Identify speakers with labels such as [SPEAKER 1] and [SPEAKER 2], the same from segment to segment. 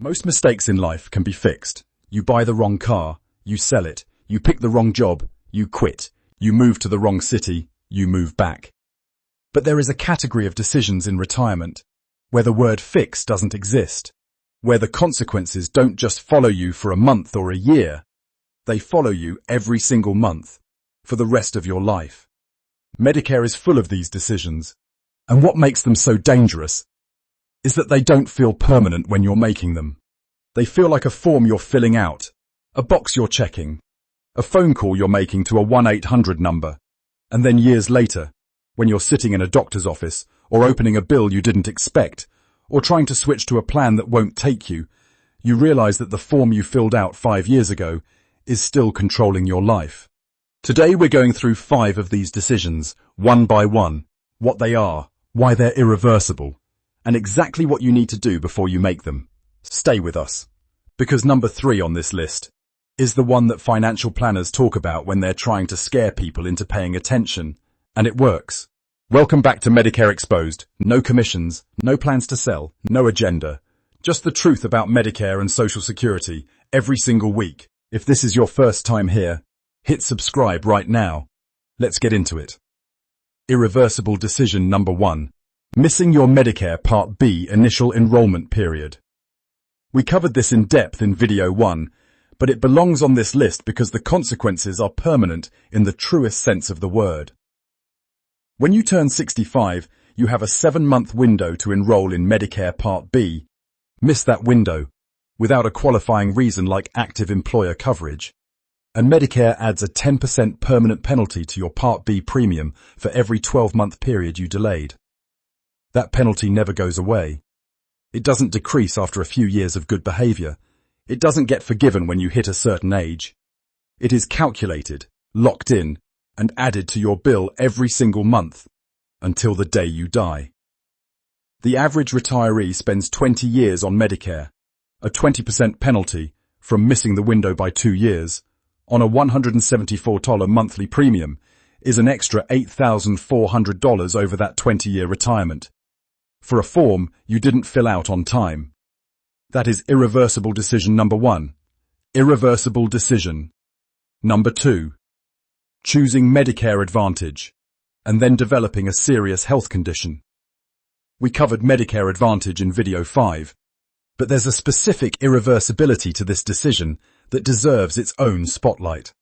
[SPEAKER 1] Most mistakes in life can be fixed. You buy the wrong car, you sell it, you pick the wrong job, you quit, you move to the wrong city, you move back. But there is a category of decisions in retirement where the word fix doesn't exist, where the consequences don't just follow you for a month or a year, they follow you every single month for the rest of your life. Medicare is full of these decisions, and what makes them so dangerous is that they don't feel permanent when you're making them. They feel like a form you're filling out, a box you're checking, a phone call you're making to a 1-800 number, and then years later, when you're sitting in a doctor's office or opening a bill you didn't expect, or trying to switch to a plan that won't take you, you realize that the form you filled out 5 years ago is still controlling your life. Today we're going through 5 of these decisions, one by one, what they are, why they're irreversible, and exactly what you need to do before you make them. Stay with us, because number 3 on this list is the one that financial planners talk about when they're trying to scare people into paying attention, and it works. Welcome back to Medicare Exposed. No commissions, no plans to sell, no agenda. Just the truth about Medicare and Social Security every single week. If this is your first time here, hit subscribe right now. Let's get into it. Irreversible decision number 1. Missing your Medicare Part B initial enrollment period. We covered this in depth in video 1, but it belongs on this list because the consequences are permanent in the truest sense of the word. When you turn 65, you have a 7-month window to enroll in Medicare Part B. Miss that window, without a qualifying reason like active employer coverage, and Medicare adds a 10% permanent penalty to your Part B premium for every 12-month period you delayed. That penalty never goes away. It doesn't decrease after a few years of good behavior. It doesn't get forgiven when you hit a certain age. It is calculated, locked in, and added to your bill every single month, until the day you die. The average retiree spends 20 years on Medicare. A 20% penalty from missing the window by 2 years on a $174 monthly premium is an extra $8,400 over that 20-year retirement, for a form you didn't fill out on time. That is irreversible decision number 1. Irreversible decision. Number 2. Choosing Medicare Advantage, and then developing a serious health condition. We covered Medicare Advantage in video 5, but there's a specific irreversibility to this decision that deserves its own spotlight.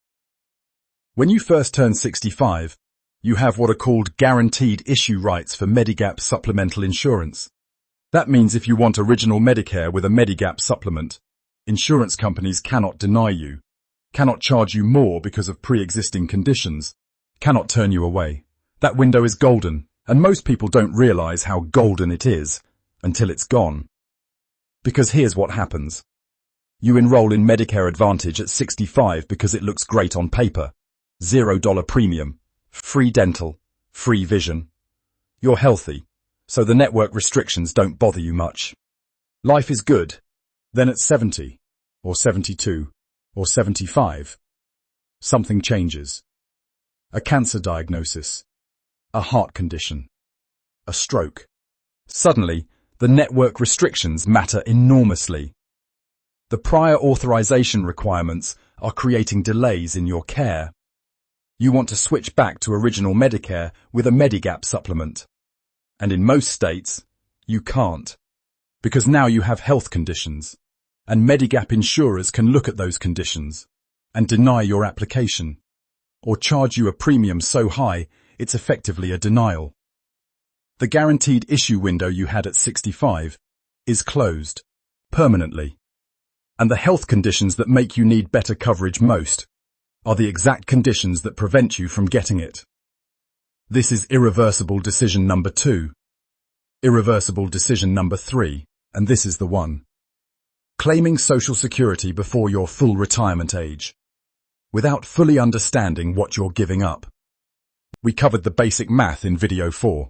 [SPEAKER 1] When you first turn 65, you have what are called guaranteed issue rights for Medigap supplemental insurance. That means if you want original Medicare with a Medigap supplement, insurance companies cannot deny you, cannot charge you more because of pre-existing conditions, cannot turn you away. That window is golden, and most people don't realize how golden it is until it's gone. Because here's what happens. You enroll in Medicare Advantage at 65 because it looks great on paper. $0 premium, free dental, free vision. You're healthy, so the network restrictions don't bother you much. Life is good. Then at 70, or 72, or 75, something changes. A cancer diagnosis, a heart condition, a stroke. Suddenly, the network restrictions matter enormously. The prior authorization requirements are creating delays in your care. You want to switch back to original Medicare with a Medigap supplement. And in most states, you can't. Because now you have health conditions, and Medigap insurers can look at those conditions and deny your application, or charge you a premium so high it's effectively a denial. The guaranteed issue window you had at 65 is closed, permanently. And the health conditions that make you need better coverage most are the exact conditions that prevent you from getting it. This is irreversible decision number 2. Irreversible decision number 3, and this is the one. Claiming Social Security before your full retirement age, without fully understanding what you're giving up. We covered the basic math in video 4.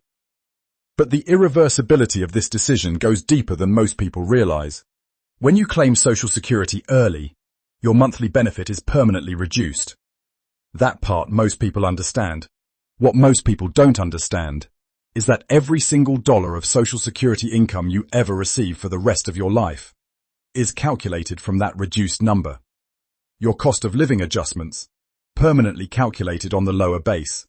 [SPEAKER 1] But the irreversibility of this decision goes deeper than most people realize. When you claim Social Security early, your monthly benefit is permanently reduced. That part most people understand. What most people don't understand is that every single dollar of Social Security income you ever receive for the rest of your life is calculated from that reduced number. Your cost of living adjustments, permanently calculated on the lower base.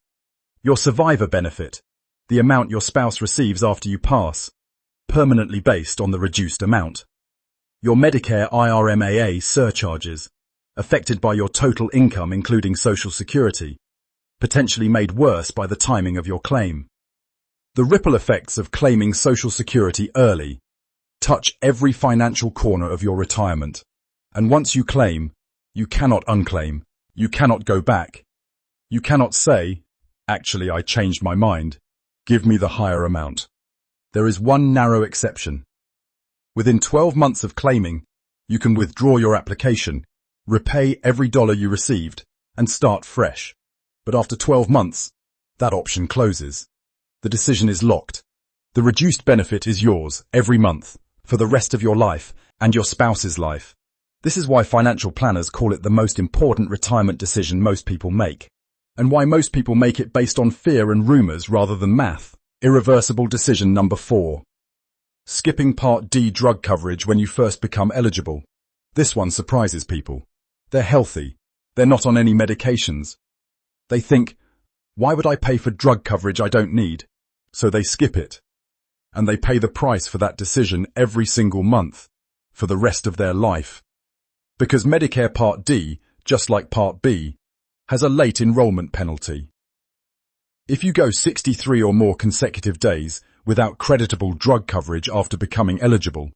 [SPEAKER 1] Your survivor benefit, the amount your spouse receives after you pass, permanently based on the reduced amount. Your Medicare IRMAA surcharges, affected by your total income including Social Security, potentially made worse by the timing of your claim. The ripple effects of claiming Social Security early touch every financial corner of your retirement, and once you claim, you cannot unclaim, you cannot go back. You cannot say, actually I changed my mind, give me the higher amount. There is one narrow exception. Within 12 months of claiming, you can withdraw your application, repay every dollar you received, and start fresh. But after 12 months, that option closes. The decision is locked. The reduced benefit is yours every month, for the rest of your life and your spouse's life. This is why financial planners call it the most important retirement decision most people make, and why most people make it based on fear and rumors rather than math. Irreversible decision number 4. Skipping Part D drug coverage when you first become eligible. This one surprises people. They're healthy. They're not on any medications. They think, why would I pay for drug coverage I don't need? So they skip it. And they pay the price for that decision every single month, for the rest of their life. Because Medicare Part D, just like Part B, has a late enrollment penalty. If you go 63 or more consecutive days without creditable drug coverage after becoming eligible,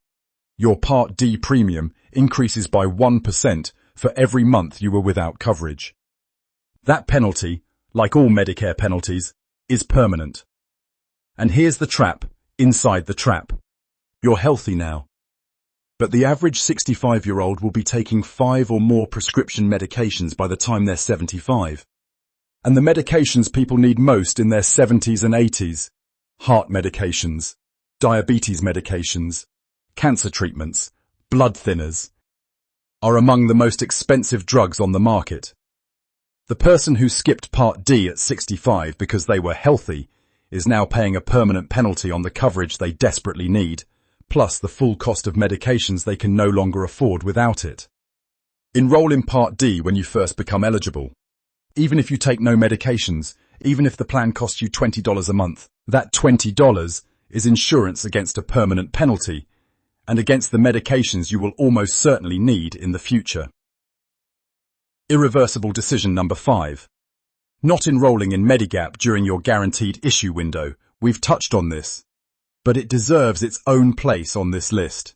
[SPEAKER 1] your Part D premium increases by 1% for every month you were without coverage. That penalty, like all Medicare penalties, is permanent. And here's the trap inside the trap. You're healthy now. But the average 65-year-old will be taking 5 or more prescription medications by the time they're 75. And the medications people need most in their 70s and 80s, heart medications, diabetes medications, cancer treatments, blood thinners, are among the most expensive drugs on the market. The person who skipped Part D at 65 because they were healthy is now paying a permanent penalty on the coverage they desperately need, plus the full cost of medications they can no longer afford without it. Enroll in Part D when you first become eligible. Even if you take no medications, even if the plan costs you $20 a month, that $20 is insurance against a permanent penalty and against the medications you will almost certainly need in the future. Irreversible decision number 5. Not enrolling in Medigap during your guaranteed issue window. We've touched on this, but it deserves its own place on this list.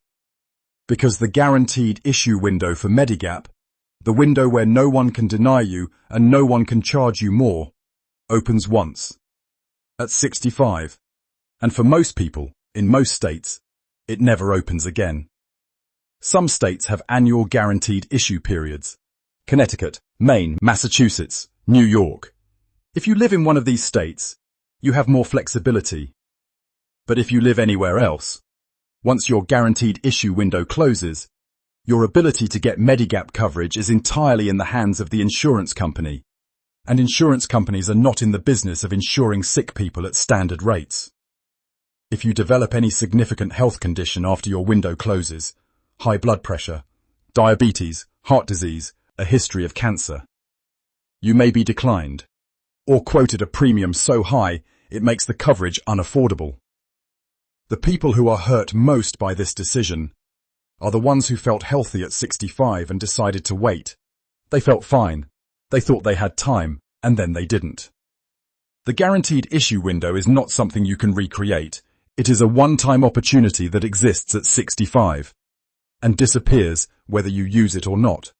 [SPEAKER 1] Because the guaranteed issue window for Medigap, the window where no one can deny you and no one can charge you more, opens once, at 65. And for most people, in most states, it never opens again. Some states have annual guaranteed issue periods. Connecticut, Maine, Massachusetts, New York. If you live in one of these states, you have more flexibility. But if you live anywhere else, once your guaranteed issue window closes, your ability to get Medigap coverage is entirely in the hands of the insurance company. And insurance companies are not in the business of insuring sick people at standard rates. If you develop any significant health condition after your window closes, high blood pressure, diabetes, heart disease, a history of cancer, you may be declined, or quoted a premium so high it makes the coverage unaffordable. The people who are hurt most by this decision are the ones who felt healthy at 65 and decided to wait. They felt fine. They thought they had time, and then they didn't. The guaranteed issue window is not something you can recreate. It is a one-time opportunity that exists at 65 and disappears whether you use it or not.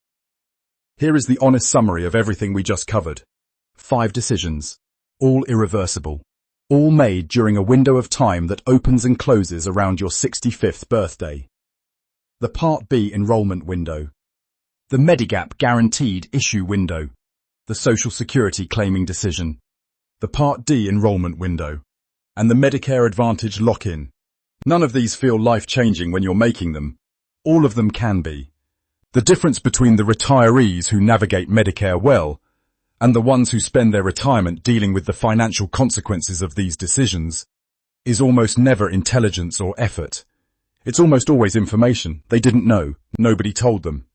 [SPEAKER 1] Here is the honest summary of everything we just covered. 5 decisions, all irreversible, all made during a window of time that opens and closes around your 65th birthday. The Part B enrollment window, the Medigap guaranteed issue window, the Social Security claiming decision, the Part D enrollment window, and the Medicare Advantage lock-in. None of these feel life-changing when you're making them. All of them can be. The difference between the retirees who navigate Medicare well and the ones who spend their retirement dealing with the financial consequences of these decisions is almost never intelligence or effort. It's almost always information they didn't know, nobody told them.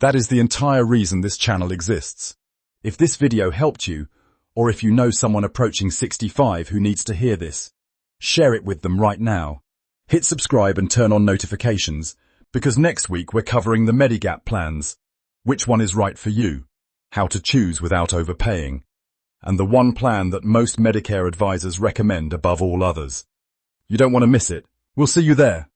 [SPEAKER 1] That is the entire reason this channel exists. If this video helped you, or if you know someone approaching 65 who needs to hear this, share it with them right now. Hit subscribe and turn on notifications, because next week we're covering the Medigap plans. Which one is right for you? How to choose without overpaying. And the one plan that most Medicare advisors recommend above all others. You don't want to miss it. We'll see you there.